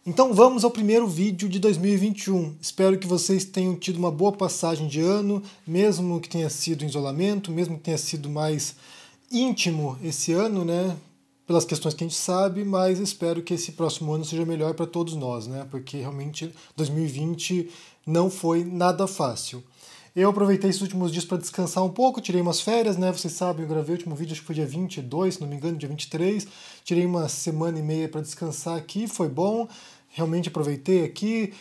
Então vamos ao primeiro vídeo de 2021. Espero que vocês tenham tido uma boa passagem de ano, mesmo que tenha sido em isolamento, mesmo que tenha sido mais íntimo esse ano, né? Pelas questões que a gente sabe, mas espero que esse próximo ano seja melhor para todos nós, né? Porque realmente 2020 não foi nada fácil. Eu aproveitei esses últimos dias para descansar um pouco, tirei umas férias, né? Vocês sabem, eu gravei o último vídeo, acho que foi dia 22, se não me engano, dia 23. Tirei uma semana e meia para descansar aqui, foi bom. Realmente aproveitei aqui.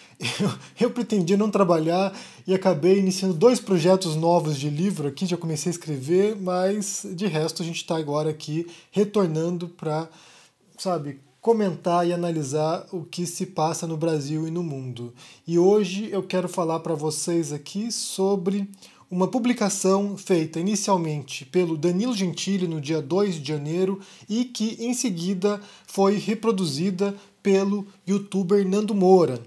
Eu pretendia não trabalhar e acabei iniciando 2 projetos novos de livro aqui, já comecei a escrever, mas de resto a gente está agora aqui retornando para, comentar e analisar o que se passa no Brasil e no mundo. E hoje eu quero falar para vocês aqui sobre uma publicação feita inicialmente pelo Danilo Gentili no dia 2 de janeiro e que em seguida foi reproduzida pelo youtuber Nando Moura.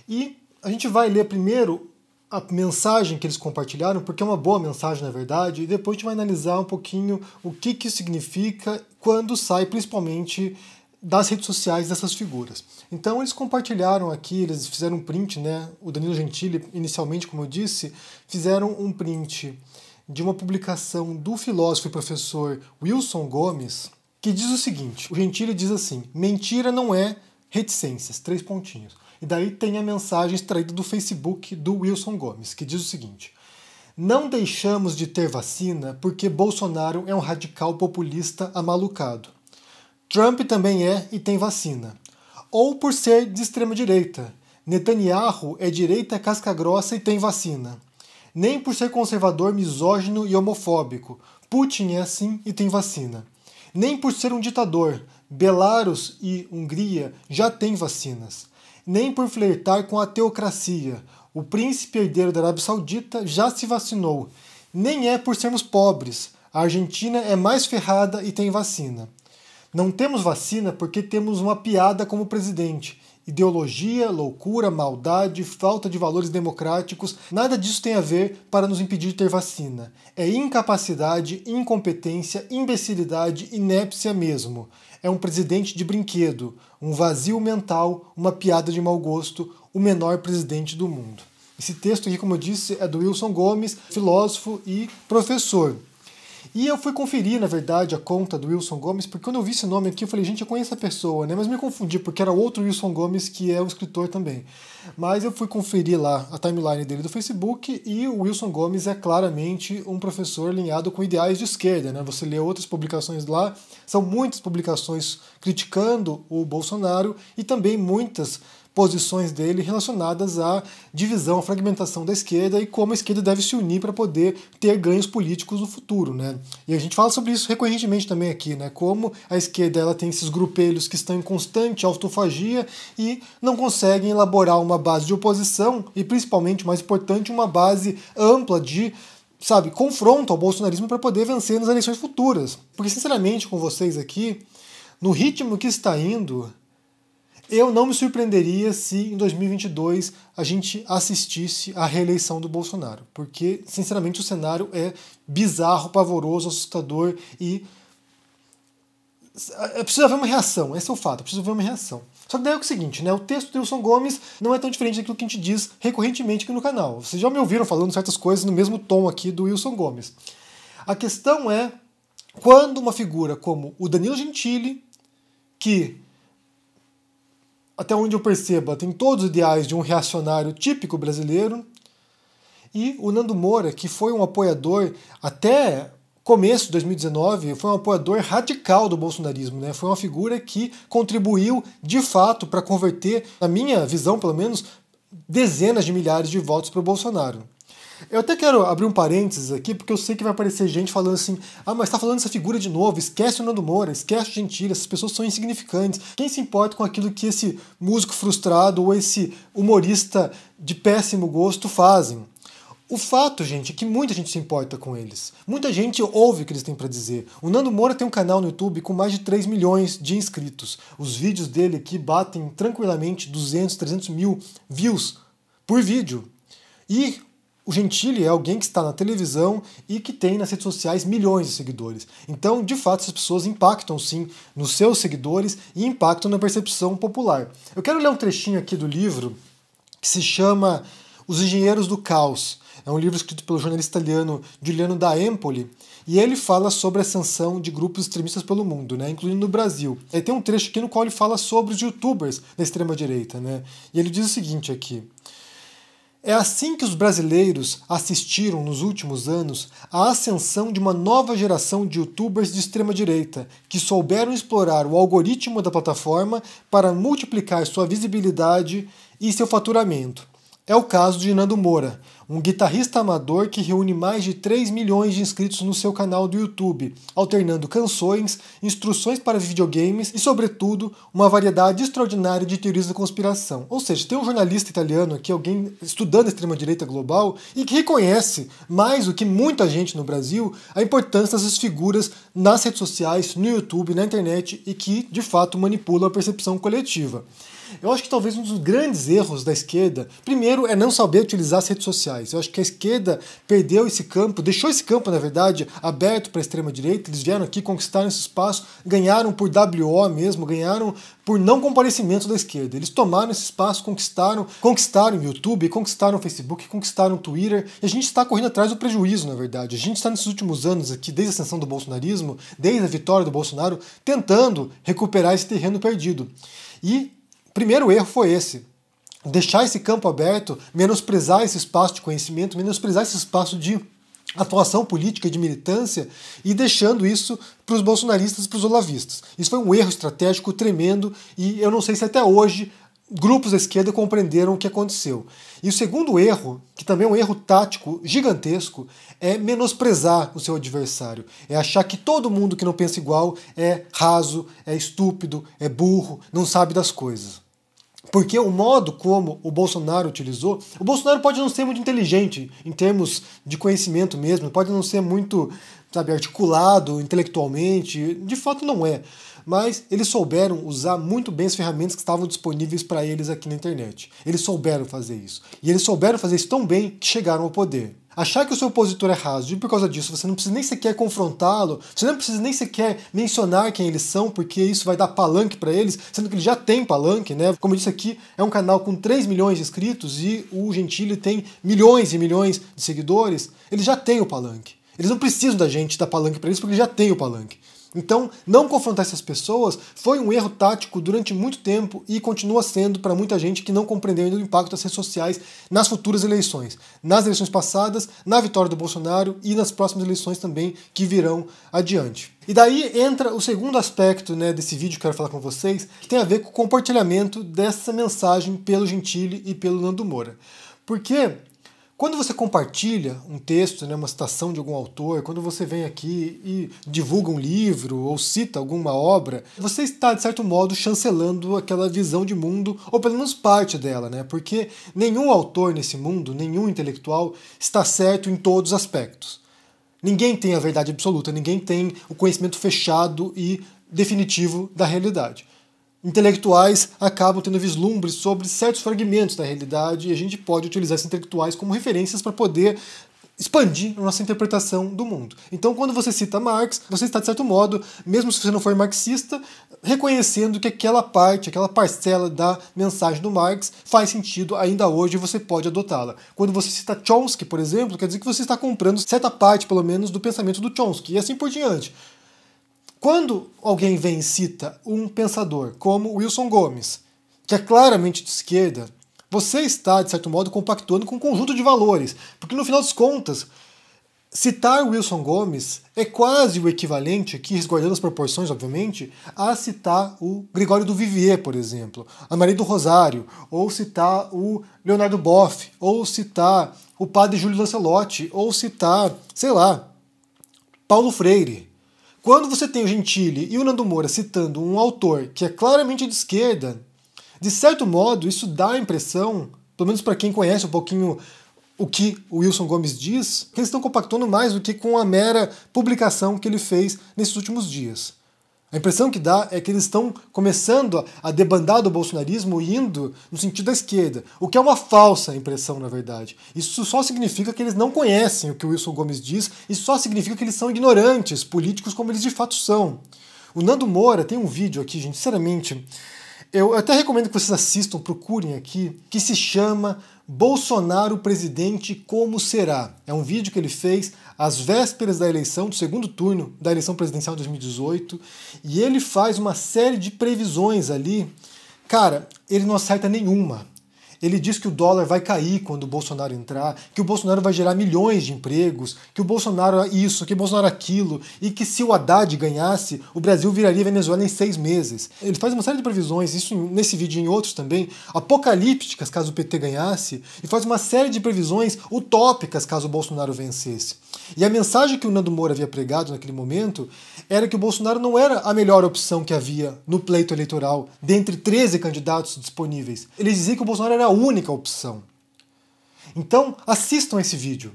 E a gente vai ler primeiro a mensagem que eles compartilharam, porque é uma boa mensagem na verdade, e depois a gente vai analisar um pouquinho o que isso significa quando sai principalmente das redes sociais dessas figuras. Então eles compartilharam aqui, eles fizeram um print, né? O Danilo Gentili, inicialmente, como eu disse, fizeram um print de uma publicação do filósofo e professor Wilson Gomes, que diz o seguinte, o Gentili diz assim: mentira não é reticências, 3 pontinhos. E daí tem a mensagem extraída do Facebook do Wilson Gomes, que diz o seguinte: não deixamos de ter vacina porque Bolsonaro é um radical populista amalucado. Trump também é e tem vacina. Ou por ser de extrema direita. Netanyahu é direita casca-grossa e tem vacina. Nem por ser conservador, misógino e homofóbico. Putin é assim e tem vacina. Nem por ser um ditador. Belarus e Hungria já têm vacinas. Nem por flertar com a teocracia. O príncipe herdeiro da Arábia Saudita já se vacinou. Nem é por sermos pobres. A Argentina é mais ferrada e tem vacina. Não temos vacina porque temos uma piada como presidente. Ideologia, loucura, maldade, falta de valores democráticos, nada disso tem a ver para nos impedir de ter vacina. É incapacidade, incompetência, imbecilidade, inépcia mesmo. É um presidente de brinquedo, um vazio mental, uma piada de mau gosto, o menor presidente do mundo. Esse texto aqui, como eu disse, é do Wilson Gomes, filósofo e professor. E eu fui conferir, na verdade, a conta do Wilson Gomes, porque quando eu vi esse nome aqui, eu falei, gente, eu conheço a pessoa, né? Mas me confundi, porque era outro Wilson Gomes, que é um escritor também. Mas eu fui conferir lá a timeline dele do Facebook, e o Wilson Gomes é claramente um professor alinhado com ideais de esquerda, né? Você lê outras publicações lá, são muitas publicações criticando o Bolsonaro, e também muitas posições dele relacionadas à divisão, à fragmentação da esquerda e como a esquerda deve se unir para poder ter ganhos políticos no futuro, né? E a gente fala sobre isso recorrentemente também aqui, né? Como a esquerda ela tem esses grupelhos que estão em constante autofagia e não conseguem elaborar uma base de oposição e, principalmente, mais importante, uma base ampla de confronto ao bolsonarismo para poder vencer nas eleições futuras. Porque, sinceramente, com vocês aqui, no ritmo que está indo, eu não me surpreenderia se em 2022 a gente assistisse à reeleição do Bolsonaro, porque, sinceramente, o cenário é bizarro, pavoroso, assustador e precisa haver uma reação, esse é o fato, precisa haver uma reação. Só que daí é o seguinte, né? O texto do Wilson Gomes não é tão diferente daquilo que a gente diz recorrentemente aqui no canal. Vocês já me ouviram falando certas coisas no mesmo tom aqui do Wilson Gomes. A questão é quando uma figura como o Danilo Gentili, que até onde eu perceba, tem todos os ideais de um reacionário típico brasileiro, e o Nando Moura, que foi um apoiador até começo de 2019, foi um apoiador radical do bolsonarismo, né? Foi uma figura que contribuiu de fato para converter, na minha visão pelo menos, dezenas de milhares de votos para o Bolsonaro. Eu até quero abrir um parênteses aqui, porque eu sei que vai aparecer gente falando assim, mas tá falando dessa figura de novo, esquece o Nando Moura, esquece o Gentili, essas pessoas são insignificantes. Quem se importa com aquilo que esse músico frustrado ou esse humorista de péssimo gosto fazem? O fato, gente, é que muita gente se importa com eles. Muita gente ouve o que eles têm para dizer. O Nando Moura tem um canal no YouTube com mais de 3 milhões de inscritos. Os vídeos dele aqui batem tranquilamente 200, 300 mil views por vídeo. E O Gentili é alguém que está na televisão e que tem nas redes sociais milhões de seguidores. Então, de fato, essas pessoas impactam sim nos seus seguidores e impactam na percepção popular. Eu quero ler um trechinho aqui do livro que se chama Os Engenheiros do Caos. É um livro escrito pelo jornalista italiano Giuliano da Empoli, e ele fala sobre a ascensão de grupos extremistas pelo mundo, né, incluindo no Brasil. E tem um trecho aqui no qual ele fala sobre os youtubers da extrema-direita, né, e ele diz o seguinte aqui: é assim que os brasileiros assistiram nos últimos anos à ascensão de uma nova geração de youtubers de extrema-direita, que souberam explorar o algoritmo da plataforma para multiplicar sua visibilidade e seu faturamento. É o caso de Nando Moura, um guitarrista amador que reúne mais de 3 milhões de inscritos no seu canal do YouTube, alternando canções, instruções para videogames e, sobretudo, uma variedade extraordinária de teorias da conspiração. Ou seja, tem um jornalista italiano aqui, alguém estudando a extrema-direita global, e que reconhece, mais do que muita gente no Brasil, a importância dessas figuras nas redes sociais, no YouTube, na internet, e que, de fato, manipulam a percepção coletiva. Eu acho que talvez um dos grandes erros da esquerda, primeiro, é não saber utilizar as redes sociais. Eu acho que a esquerda perdeu esse campo, deixou esse campo, na verdade, aberto para a extrema-direita. Eles vieram aqui, conquistaram esse espaço, ganharam por WO mesmo, ganharam por não comparecimento da esquerda. Eles tomaram esse espaço, conquistaram o YouTube, conquistaram o Facebook, conquistaram o Twitter, e a gente está correndo atrás do prejuízo, na verdade. A gente está nesses últimos anos aqui, desde a ascensão do bolsonarismo, desde a vitória do Bolsonaro, tentando recuperar esse terreno perdido. E o primeiro erro foi esse: deixar esse campo aberto, menosprezar esse espaço de conhecimento, menosprezar esse espaço de atuação política, de militância, e deixando isso para os bolsonaristas e para os olavistas. Isso foi um erro estratégico tremendo, e eu não sei se até hoje grupos da esquerda compreenderam o que aconteceu. E o segundo erro, que também é um erro tático gigantesco, é menosprezar o seu adversário. É achar que todo mundo que não pensa igual é raso, é estúpido, é burro, não sabe das coisas. Porque o modo como o Bolsonaro utilizou... O Bolsonaro pode não ser muito inteligente em termos de conhecimento mesmo, pode não ser muito, sabe, articulado intelectualmente, de fato não é. Mas eles souberam usar muito bem as ferramentas que estavam disponíveis para eles aqui na internet. Eles souberam fazer isso. E eles souberam fazer isso tão bem que chegaram ao poder. Achar que o seu opositor é raso e por causa disso você não precisa nem sequer confrontá-lo, você não precisa nem sequer mencionar quem eles são, porque isso vai dar palanque para eles, sendo que ele já tem palanque, né? Como eu disse aqui, é um canal com 3 milhões de inscritos e o Gentili tem milhões e milhões de seguidores. Ele já tem o palanque. Eles não precisam da gente dar palanque para eles porque ele já tem o palanque. Então, não confrontar essas pessoas foi um erro tático durante muito tempo e continua sendo para muita gente que não compreendeu ainda o impacto das redes sociais nas futuras eleições. Nas eleições passadas, na vitória do Bolsonaro e nas próximas eleições também que virão adiante. E daí entra o segundo aspecto, né, desse vídeo que eu quero falar com vocês, que tem a ver com o compartilhamento dessa mensagem pelo Gentili e pelo Nando Moura. Porque quando você compartilha um texto, né, uma citação de algum autor, quando você vem aqui e divulga um livro ou cita alguma obra, você está, de certo modo, chancelando aquela visão de mundo, ou pelo menos parte dela, né? Porque nenhum autor nesse mundo, nenhum intelectual, está certo em todos os aspectos. Ninguém tem a verdade absoluta, ninguém tem o conhecimento fechado e definitivo da realidade. Intelectuais acabam tendo vislumbres sobre certos fragmentos da realidade e a gente pode utilizar esses intelectuais como referências para poder expandir a nossa interpretação do mundo. Então, quando você cita Marx, você está, de certo modo, mesmo se você não for marxista, reconhecendo que aquela parte, aquela parcela da mensagem do Marx faz sentido ainda hoje e você pode adotá-la. Quando você cita Chomsky, por exemplo, quer dizer que você está comprando certa parte, pelo menos, do pensamento do Chomsky e assim por diante. Quando alguém vem e cita um pensador como Wilson Gomes, que é claramente de esquerda, você está, de certo modo, compactuando com um conjunto de valores. Porque, no final das contas, citar Wilson Gomes é quase o equivalente, aqui resguardando as proporções, obviamente, a citar o Gregório do Vivier, por exemplo, a Maria do Rosário, ou citar o Leonardo Boff, ou citar o padre Júlio Lancelotti, ou citar, sei lá, Paulo Freire. Quando você tem o Gentili e o Nando Moura citando um autor que é claramente de esquerda, de certo modo isso dá a impressão, pelo menos para quem conhece um pouquinho o que o Wilson Gomes diz, que eles estão compactuando mais do que com a mera publicação que ele fez nesses últimos dias. A impressão que dá é que eles estão começando a debandar do bolsonarismo indo no sentido da esquerda, o que é uma falsa impressão, na verdade. Isso só significa que eles não conhecem o que o Wilson Gomes diz, e só significa que eles são ignorantes políticos como eles de fato são. O Nando Moura tem um vídeo aqui, gente, sinceramente, eu até recomendo que vocês assistam, procurem aqui, que se chama Bolsonaro Presidente Como Será? É um vídeo que ele fez às vésperas da eleição, do segundo turno da eleição presidencial de 2018, e ele faz uma série de previsões ali. Cara, ele não acerta nenhuma. Ele diz que o dólar vai cair quando o Bolsonaro entrar, que o Bolsonaro vai gerar milhões de empregos, que o Bolsonaro isso, que o Bolsonaro aquilo, e que se o Haddad ganhasse, o Brasil viraria Venezuela em 6 meses. Ele faz uma série de previsões, isso nesse vídeo e em outros também, apocalípticas caso o PT ganhasse, e faz uma série de previsões utópicas caso o Bolsonaro vencesse. E a mensagem que o Nando Moura havia pregado naquele momento era que o Bolsonaro não era a melhor opção que havia no pleito eleitoral, dentre 13 candidatos disponíveis. Ele dizia que o Bolsonaro era a única opção. Então, assistam esse vídeo,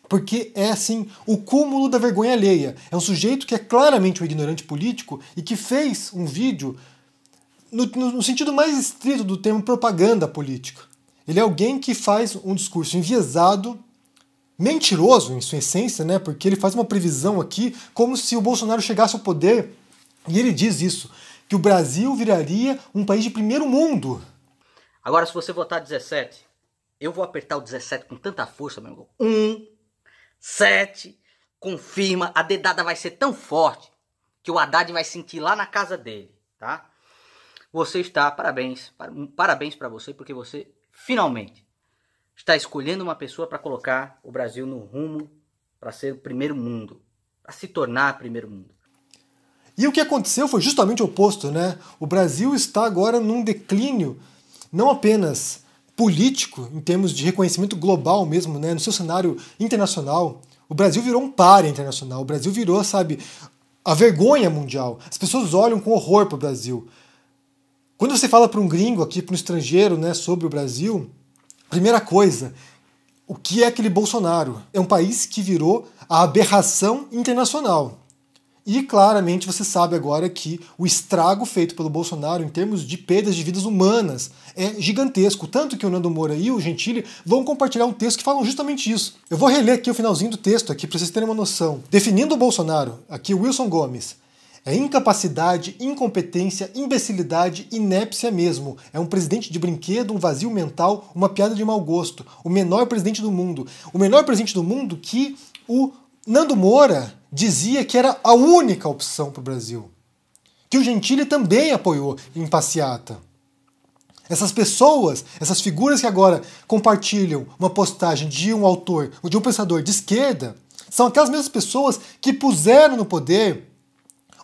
porque é, assim, o cúmulo da vergonha alheia. É um sujeito que é claramente um ignorante político e que fez um vídeo no sentido mais estrito do termo propaganda política. Ele é alguém que faz um discurso enviesado, mentiroso em sua essência, né? Porque ele faz uma previsão aqui como se o Bolsonaro chegasse ao poder, e ele diz isso, que o Brasil viraria um país de primeiro mundo. Agora, se você votar 17, eu vou apertar o 17 com tanta força, meu amigo. 7, confirma, a dedada vai ser tão forte que o Haddad vai sentir lá na casa dele, tá? Você está, parabéns para você, porque você finalmente está escolhendo uma pessoa para colocar o Brasil no rumo para ser o primeiro mundo, para se tornar primeiro mundo. E o que aconteceu foi justamente o oposto, né? O Brasil está agora num declínio, não apenas político, em termos de reconhecimento global mesmo, né? No seu cenário internacional. O Brasil virou um páreo internacional, o Brasil virou, sabe, a vergonha mundial. As pessoas olham com horror para o Brasil. Quando você fala para um gringo aqui, para um estrangeiro, né, sobre o Brasil, primeira coisa, o que é aquele Bolsonaro? É um país que virou a aberração internacional. E claramente você sabe agora que o estrago feito pelo Bolsonaro em termos de perdas de vidas humanas é gigantesco. Tanto que o Nando Moura e o Gentili vão compartilhar um texto que falam justamente isso. Eu vou reler aqui o finalzinho do texto aqui para vocês terem uma noção. Definindo o Bolsonaro, aqui o Wilson Gomes. É incapacidade, incompetência, imbecilidade, inépcia mesmo. É um presidente de brinquedo, um vazio mental, uma piada de mau gosto. O menor presidente do mundo. O menor presidente do mundo que o Nando Moura dizia que era a única opção para o Brasil. Que o Gentili também apoiou em passeata. Essas pessoas, essas figuras que agora compartilham uma postagem de um autor, de um pensador de esquerda, são aquelas mesmas pessoas que puseram no poder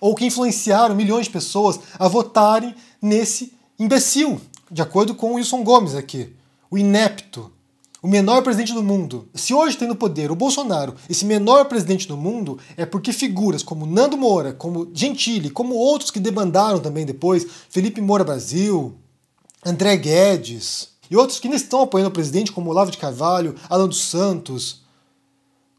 ou que influenciaram milhões de pessoas a votarem nesse imbecil, de acordo com o Wilson Gomes aqui, o inepto, o menor presidente do mundo. Se hoje tem no poder o Bolsonaro, esse menor presidente do mundo, é porque figuras como Nando Moura, como Gentili, como outros que debandaram também depois, Felipe Moura Brasil, André Guedes, e outros que ainda estão apoiando o presidente, como Olavo de Carvalho, Alan dos Santos,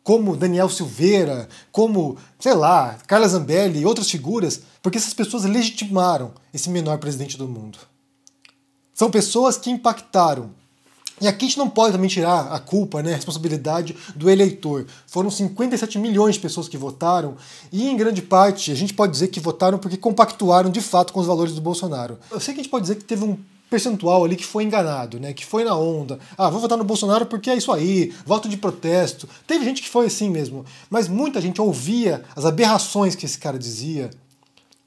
como Daniel Silveira, como, sei lá, Carla Zambelli e outras figuras, porque essas pessoas legitimaram esse menor presidente do mundo. São pessoas que impactaram. E aqui a gente não pode também tirar a culpa, né, a responsabilidade do eleitor. Foram 57 milhões de pessoas que votaram e, em grande parte, a gente pode dizer que votaram porque compactuaram de fato com os valores do Bolsonaro. Eu sei que a gente pode dizer que teve um percentual ali que foi enganado, né, que foi na onda. Ah, vou votar no Bolsonaro porque é isso aí, voto de protesto. Teve gente que foi assim mesmo, mas muita gente ouvia as aberrações que esse cara dizia,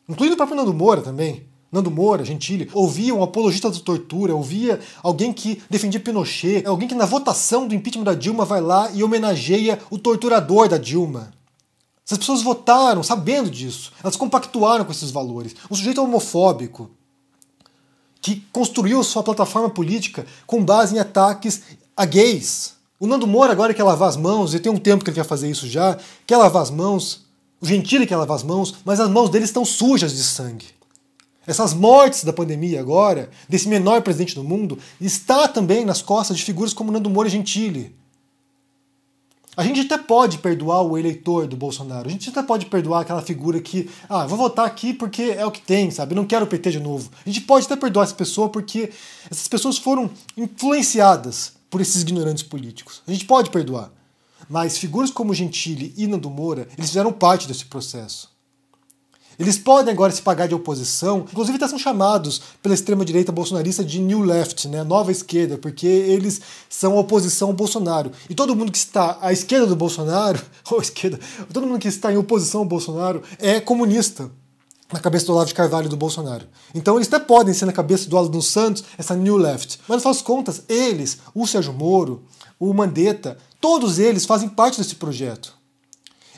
incluindo o próprio Nando Moura também. Nando Moura, Gentili, ouvia um apologista da tortura, ouvia alguém que defendia Pinochet, alguém que na votação do impeachment da Dilma vai lá e homenageia o torturador da Dilma. Essas pessoas votaram sabendo disso, elas compactuaram com esses valores. Um sujeito homofóbico, que construiu sua plataforma política com base em ataques a gays. O Nando Moura agora quer lavar as mãos, e tem um tempo que ele quer fazer isso já, quer lavar as mãos, o Gentili quer lavar as mãos, mas as mãos dele estão sujas de sangue. Essas mortes da pandemia agora, desse menor presidente do mundo, está também nas costas de figuras como Nando Moura e Gentili. A gente até pode perdoar o eleitor do Bolsonaro, a gente até pode perdoar aquela figura que, vou votar aqui porque é o que tem, sabe? Eu não quero o PT de novo. A gente pode até perdoar essa pessoa porque essas pessoas foram influenciadas por esses ignorantes políticos. A gente pode perdoar. Mas figuras como Gentili e Nando Moura, eles fizeram parte desse processo. Eles podem agora se pagar de oposição, inclusive até são chamados pela extrema-direita bolsonarista de New Left, né, nova esquerda, porque eles são oposição ao Bolsonaro. E todo mundo que está à esquerda do Bolsonaro, todo mundo que está em oposição ao Bolsonaro é comunista, na cabeça do Olavo de Carvalho e do Bolsonaro. Então eles até podem ser na cabeça do Alan dos Santos essa New Left. Mas no final das contas, eles, o Sérgio Moro, o Mandetta, todos eles fazem parte desse projeto.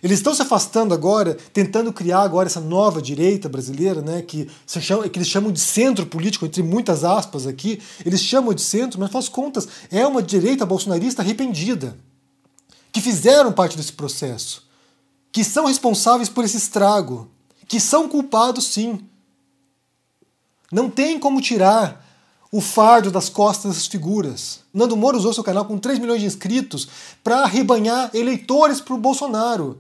Eles estão se afastando agora, tentando criar agora essa nova direita brasileira, né, que eles chamam de centro político, entre muitas aspas aqui, eles chamam de centro, mas, afinal de contas, é uma direita bolsonarista arrependida, que fizeram parte desse processo, que são responsáveis por esse estrago, que são culpados, sim. Não tem como tirar o fardo das costas dessas figuras. Nando Moura usou seu canal com 3 milhões de inscritos para arrebanhar eleitores para o Bolsonaro.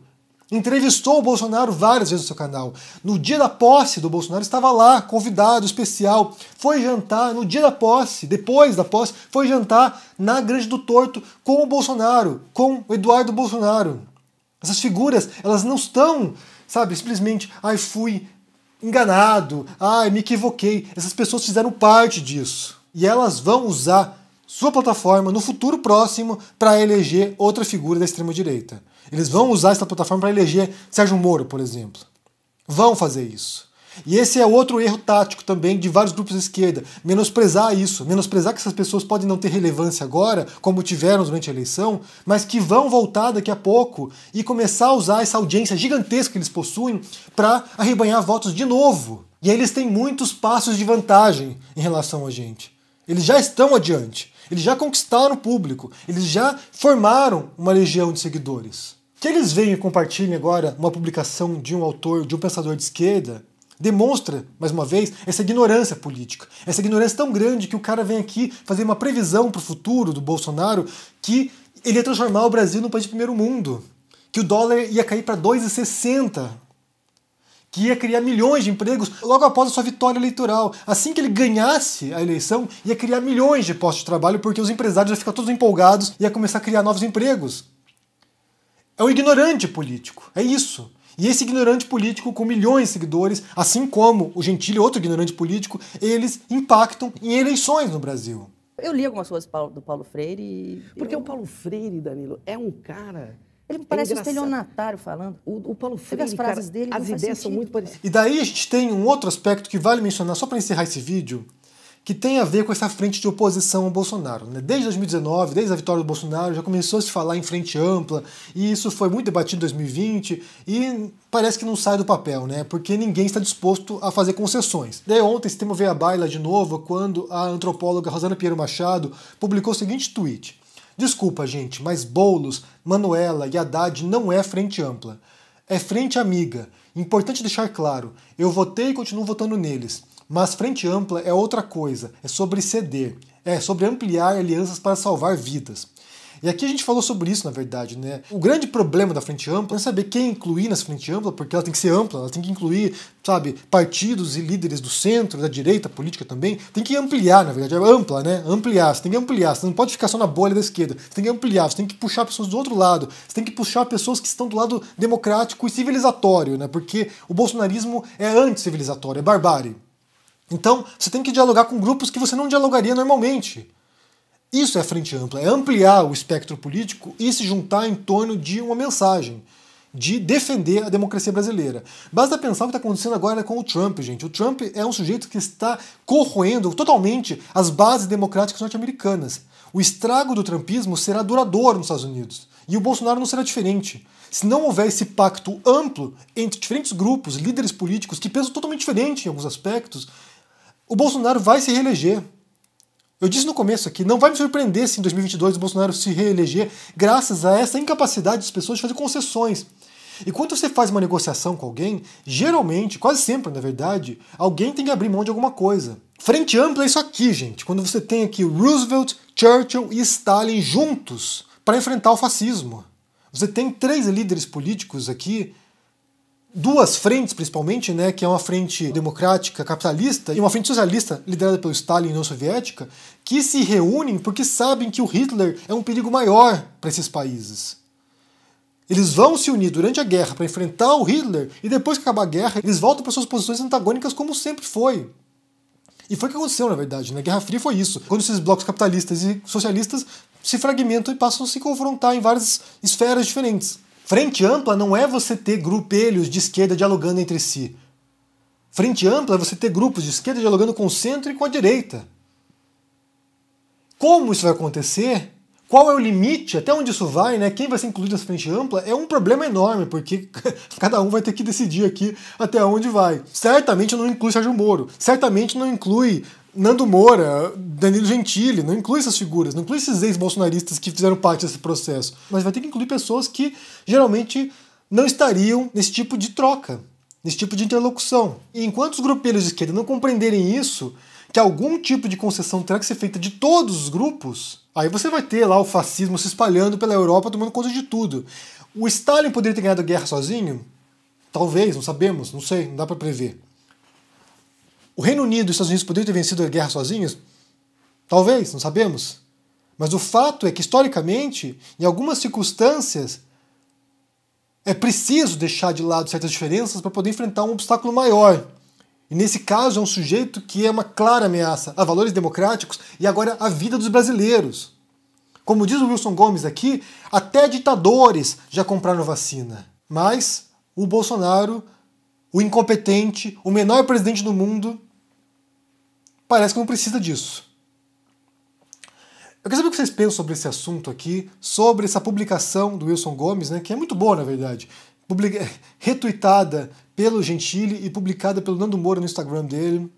Entrevistou o Bolsonaro várias vezes no seu canal. No dia da posse do Bolsonaro, estava lá, convidado especial. Foi jantar no dia da posse, depois da posse, foi jantar na Grande do Torto com o Bolsonaro, com o Eduardo Bolsonaro. Essas figuras, elas não estão, sabe, simplesmente, fui enganado, me equivoquei. Essas pessoas fizeram parte disso. E elas vão usar sua plataforma no futuro próximo para eleger outra figura da extrema-direita. Eles vão usar essa plataforma para eleger Sérgio Moro, por exemplo. Vão fazer isso. E esse é outro erro tático também de vários grupos de esquerda. Menosprezar isso. Menosprezar que essas pessoas podem não ter relevância agora, como tiveram durante a eleição, mas que vão voltar daqui a pouco e começar a usar essa audiência gigantesca que eles possuem para arrebanhar votos de novo. E aí eles têm muitos passos de vantagem em relação a gente. Eles já estão adiante. Eles já conquistaram o público. Eles já formaram uma legião de seguidores. Que eles venham e compartilhem agora uma publicação de um autor, de um pensador de esquerda, demonstra, mais uma vez, essa ignorância política. Essa ignorância tão grande que o cara vem aqui fazer uma previsão para o futuro do Bolsonaro que ele ia transformar o Brasil num país de primeiro mundo. Que o dólar ia cair para 2,60. Que ia criar milhões de empregos logo após a sua vitória eleitoral. Assim que ele ganhasse a eleição, ia criar milhões de postos de trabalho porque os empresários iam ficar todos empolgados e ia começar a criar novos empregos. É um ignorante político, é isso. E esse ignorante político com milhões de seguidores, assim como o Gentili, outro ignorante político, eles impactam em eleições no Brasil. Eu li algumas coisas do Paulo Freire e... Porque o Paulo Freire, Danilo, é um cara... Ele me parece um estelionatário falando. O Paulo Freire, as frases dele, as ideias são muito parecidas. E daí a gente tem um outro aspecto que vale mencionar, só para encerrar esse vídeo, que tem a ver com essa frente de oposição ao Bolsonaro. Desde 2019, desde a vitória do Bolsonaro, já começou a se falar em frente ampla, e isso foi muito debatido em 2020, e parece que não sai do papel, né? Porque ninguém está disposto a fazer concessões. Daí ontem esse tema veio à baila de novo, quando a antropóloga Rosana Pinheiro Machado publicou o seguinte tweet: "Desculpa, gente, mas Boulos, Manuela e Haddad não é frente ampla. É frente amiga. Importante deixar claro, eu votei e continuo votando neles. Mas frente ampla é outra coisa, é sobre ceder, é sobre ampliar alianças para salvar vidas." E aqui a gente falou sobre isso, na verdade, né? O grande problema da frente ampla é saber quem incluir nessa frente ampla, porque ela tem que ser ampla, ela tem que incluir, sabe, partidos e líderes do centro, da direita política também. Tem que ampliar, na verdade, é ampla, né? Ampliar, você tem que ampliar, você não pode ficar só na bolha da esquerda, você tem que ampliar, você tem que puxar pessoas do outro lado, você tem que puxar pessoas que estão do lado democrático e civilizatório, né? Porque o bolsonarismo é anticivilizatório, é barbárie. Então, você tem que dialogar com grupos que você não dialogaria normalmente. Isso é frente ampla, é ampliar o espectro político e se juntar em torno de uma mensagem, de defender a democracia brasileira. Basta pensar o que está acontecendo agora com o Trump, gente. O Trump é um sujeito que está corroendo totalmente as bases democráticas norte-americanas. O estrago do trumpismo será duradouro nos Estados Unidos. E o Bolsonaro não será diferente. Se não houver esse pacto amplo entre diferentes grupos, líderes políticos que pensam totalmente diferente em alguns aspectos, o Bolsonaro vai se reeleger. Eu disse no começo aqui, não vai me surpreender se em 2022 o Bolsonaro se reeleger graças a essa incapacidade das pessoas de fazer concessões. E quando você faz uma negociação com alguém, geralmente, quase sempre na verdade, alguém tem que abrir mão de alguma coisa. Frente ampla é isso aqui, gente. Quando você tem aqui Roosevelt, Churchill e Stalin juntos para enfrentar o fascismo. Você tem 3 líderes políticos aqui, 2 frentes principalmente, né, que é uma frente democrática capitalista e uma frente socialista liderada pelo Stalin e União Soviética, que se reúnem porque sabem que o Hitler é um perigo maior para esses países. Eles vão se unir durante a guerra para enfrentar o Hitler e depois que acabar a guerra, eles voltam para suas posições antagônicas como sempre foi. E foi o que aconteceu, na verdade. Na Guerra Fria foi isso. Quando esses blocos capitalistas e socialistas se fragmentam e passam a se confrontar em várias esferas diferentes. Frente ampla não é você ter grupelhos de esquerda dialogando entre si. Frente ampla é você ter grupos de esquerda dialogando com o centro e com a direita. Como isso vai acontecer? Qual é o limite? Até onde isso vai? Né? Quem vai ser incluído nessa frente ampla é um problema enorme, porque cada um vai ter que decidir aqui até onde vai. Certamente não inclui Sérgio Moro. Certamente não inclui Nando Moura, Danilo Gentili, não inclui essas figuras, não inclui esses ex-bolsonaristas que fizeram parte desse processo. Mas vai ter que incluir pessoas que geralmente não estariam nesse tipo de troca, nesse tipo de interlocução. E enquanto os grupelhos de esquerda não compreenderem isso, que algum tipo de concessão terá que ser feita de todos os grupos, aí você vai ter lá o fascismo se espalhando pela Europa, tomando conta de tudo. O Stalin poderia ter ganhado a guerra sozinho? Talvez, não sabemos, não sei, não dá para prever. O Reino Unido e os Estados Unidos poderiam ter vencido a guerra sozinhos? Talvez, não sabemos. Mas o fato é que, historicamente, em algumas circunstâncias, é preciso deixar de lado certas diferenças para poder enfrentar um obstáculo maior. E nesse caso é um sujeito que é uma clara ameaça a valores democráticos e agora a vida dos brasileiros. Como diz o Wilson Gomes aqui, até ditadores já compraram vacina. Mas o Bolsonaro, o incompetente, o menor presidente do mundo, parece que não precisa disso. Eu quero saber o que vocês pensam sobre esse assunto aqui, sobre essa publicação do Wilson Gomes, né, que é muito boa, na verdade. Retuitada pelo Gentili e publicada pelo Nando Moura no Instagram dele.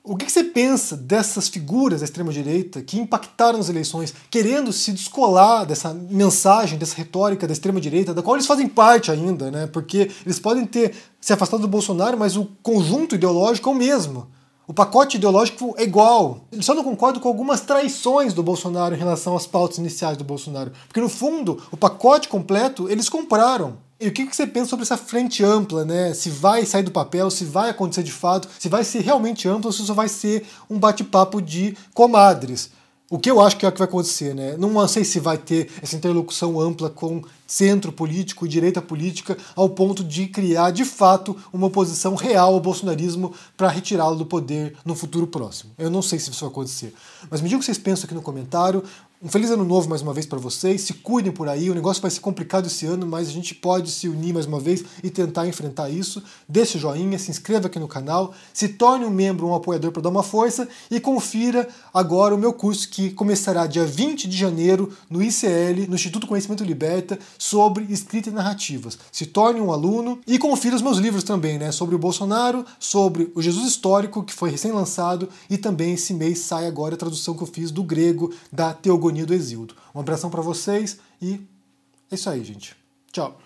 O que você pensa dessas figuras da extrema-direita que impactaram as eleições, querendo se descolar dessa mensagem, dessa retórica da extrema-direita, da qual eles fazem parte ainda, né? Porque eles podem ter se afastado do Bolsonaro, mas o conjunto ideológico é o mesmo. O pacote ideológico é igual. Eles só não concordam com algumas traições do Bolsonaro em relação às pautas iniciais do Bolsonaro. Porque, no fundo, o pacote completo eles compraram. E o que você pensa sobre essa frente ampla, né? Se vai sair do papel, se vai acontecer de fato, se vai ser realmente ampla ou se só vai ser um bate-papo de comadres. O que eu acho que é o que vai acontecer, né? Não sei se vai ter essa interlocução ampla com centro político e direita política ao ponto de criar, de fato, uma oposição real ao bolsonarismo para retirá-lo do poder no futuro próximo. Eu não sei se isso vai acontecer. Mas me digam o que vocês pensam aqui no comentário. Um feliz ano novo mais uma vez para vocês. Se cuidem por aí. O negócio vai ser complicado esse ano, mas a gente pode se unir mais uma vez e tentar enfrentar isso. Deixe o joinha, se inscreva aqui no canal, se torne um membro, um apoiador para dar uma força e confira agora o meu curso que começará dia 20 de janeiro no ICL, no Instituto Conhecimento Liberta, sobre escrita e narrativas. Se torne um aluno e confira os meus livros também, né? Sobre o Bolsonaro, sobre o Jesus Histórico, que foi recém-lançado, e também esse mês sai agora a tradução que eu fiz do grego da Teogonia do Hesíodo. Um abração para vocês e é isso aí, gente. Tchau.